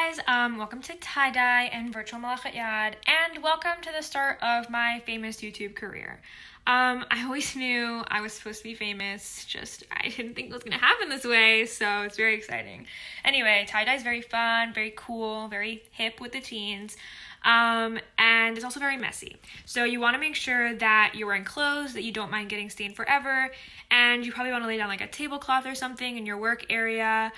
guys, welcome to tie-dye and virtual Melechet Yad, and welcome to the start of my famous YouTube career. I always knew I was supposed to be famous, just I didn't think it was going to happen this way, so it's very exciting. Anyway, tie-dye is very fun, very cool, very hip with the teens, and it's also very messy. So you want to make sure that you're wearing clothes that you don't mind getting stained forever, and you probably want to lay down like a tablecloth or something in your work area,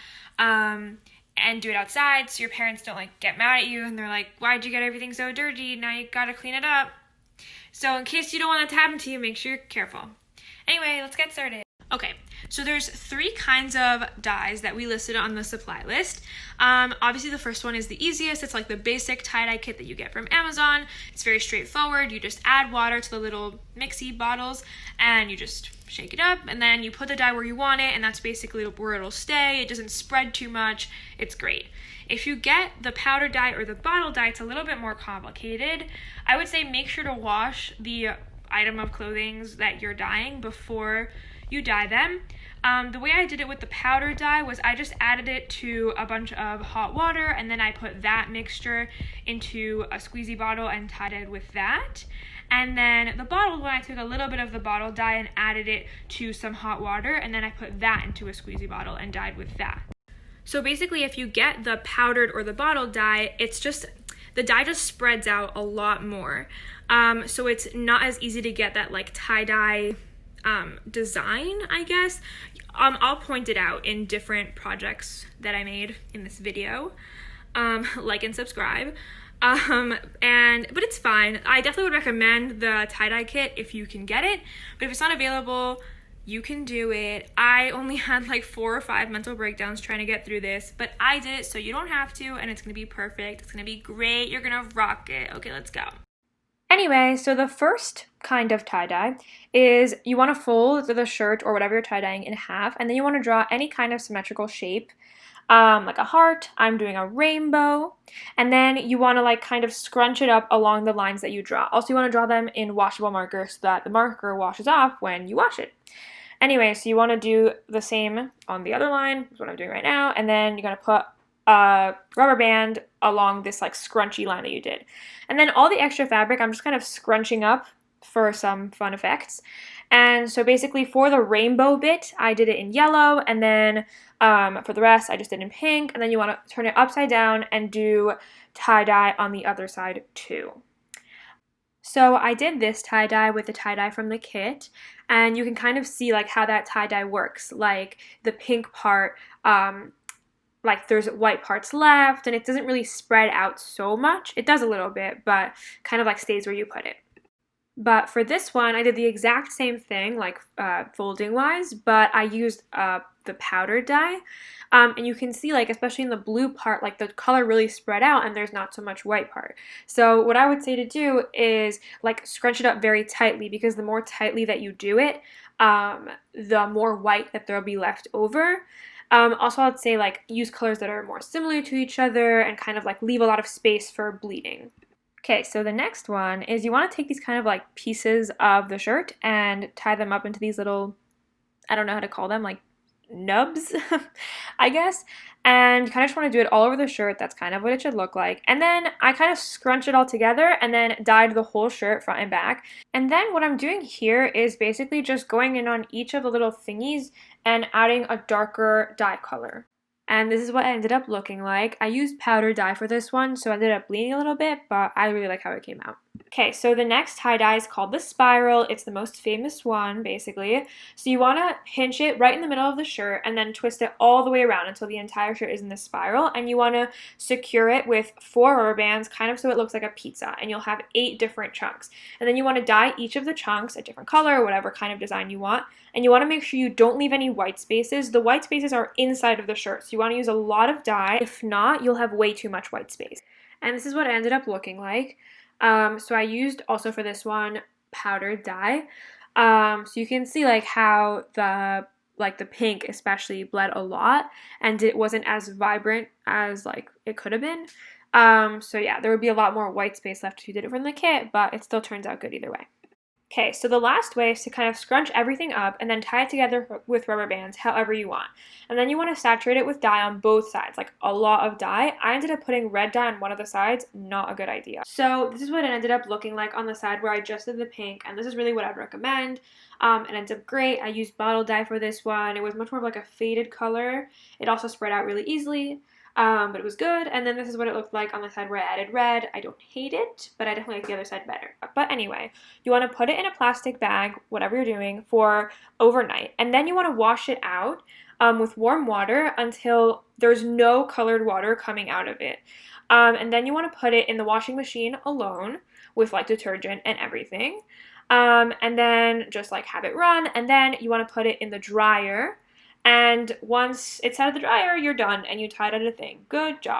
and do it outside so your parents don't get mad at you and they're like, why'd you get everything so dirty? Now you gotta clean it up. So in case you don't want that to happen to you, make sure you're careful. Anyway, let's get started. Okay, so there's 3 kinds of dyes that we listed on the supply list. Obviously the first one is the easiest. It's like the basic tie-dye kit that you get from Amazon. It's very straightforward. You just add water to the little mixy bottles and you just shake it up, and then you put the dye where you want it, and that's basically where it'll stay. It doesn't spread too much. It's great. If you get the powder dye or the bottle dye, it's a little bit more complicated. I would say make sure to wash the item of clothing that you're dyeing before you dye them. The way I did it with the powder dye was I just added it to a bunch of hot water, and then I put that mixture into a squeezy bottle and tie-dyed with that. And then the bottled one, I took a little bit of the bottle dye and added it to some hot water, and then I put that into a squeezy bottle and dyed with that. So basically, if you get the powdered or the bottled dye, the dye just spreads out a lot more. So it's not as easy to get that tie-dye design, I guess. I'll point it out in different projects that I made in this video. Like and subscribe. But it's fine. I definitely would recommend the tie-dye kit if you can get it, but if it's not available, you can do it. I only had 4 or 5 mental breakdowns trying to get through this, but I did it, so you don't have to, and it's gonna be perfect. It's gonna be great. You're gonna rock it. Okay, let's go. Anyway, so the first kind of tie-dye is you want to fold the shirt or whatever you're tie-dyeing in half, and then you want to draw any kind of symmetrical shape. Like a heart, I'm doing a rainbow, and then you want to kind of scrunch it up along the lines that you draw. Also, you want to draw them in washable marker so that the marker washes off when you wash it. Anyway, so you want to do the same on the other line, is what I'm doing right now, and then you're going to put a rubber band along this scrunchy line that you did. And then all the extra fabric, I'm just kind of scrunching up for some fun effects. And so basically for the rainbow bit, I did it in yellow, and then for the rest, I just did in pink, and then you want to turn it upside down and do tie-dye on the other side too. So I did this tie-dye with the tie-dye from the kit, and you can kind of see how that tie-dye works. The pink part, there's white parts left, and it doesn't really spread out so much. It does a little bit, but kind of stays where you put it. But for this one, I did the exact same thing, folding-wise, but I used the powder dye. And you can see, especially in the blue part, the color really spread out and there's not so much white part. So what I would say to do is, scrunch it up very tightly, because the more tightly that you do it, the more white that there'll be left over. Also, I'd say, use colors that are more similar to each other and kind of, leave a lot of space for bleeding. Okay, so the next one is you want to take these kind of pieces of the shirt and tie them up into these little, I don't know how to call them, nubs, I guess. And you kind of just want to do it all over the shirt. That's kind of what it should look like. And then I kind of scrunch it all together and then dyed the whole shirt front and back. And then what I'm doing here is basically just going in on each of the little thingies and adding a darker dye color. And this is what it ended up looking like. I used powder dye for this one, so I ended up bleeding a little bit, but I really like how it came out. Okay, so the next tie-dye is called the spiral. It's the most famous one, basically. So you want to pinch it right in the middle of the shirt and then twist it all the way around until the entire shirt is in the spiral. And you want to secure it with 4 rubber bands, kind of so it looks like a pizza. And you'll have 8 different chunks. And then you want to dye each of the chunks a different color, or whatever kind of design you want. And you want to make sure you don't leave any white spaces. The white spaces are inside of the shirt, so you want to use a lot of dye. If not, you'll have way too much white space. And this is what it ended up looking like. So I used also for this one powdered dye. So you can see how the pink especially bled a lot, and it wasn't as vibrant as it could have been. So yeah, there would be a lot more white space left if you did it from the kit, but it still turns out good either way. Okay, so the last way is to kind of scrunch everything up and then tie it together with rubber bands however you want. And then you want to saturate it with dye on both sides, like a lot of dye. I ended up putting red dye on one of the sides, not a good idea. So this is what it ended up looking like on the side where I just did the pink, and this is really what I'd recommend. It ends up great. I used bottle dye for this one. It was much more of like a faded color. It also spread out really easily. But it was good. And then this is what it looked like on the side where I added red. I don't hate it, but I definitely like the other side better. But anyway, you want to put it in a plastic bag, whatever you're doing, for overnight. And then you want to wash it out with warm water until there's no colored water coming out of it. And then you want to put it in the washing machine alone with like detergent and everything. And then just like have it run. And then you want to put it in the dryer. And once it's out of the dryer, you're done and you tied out a thing. Good job.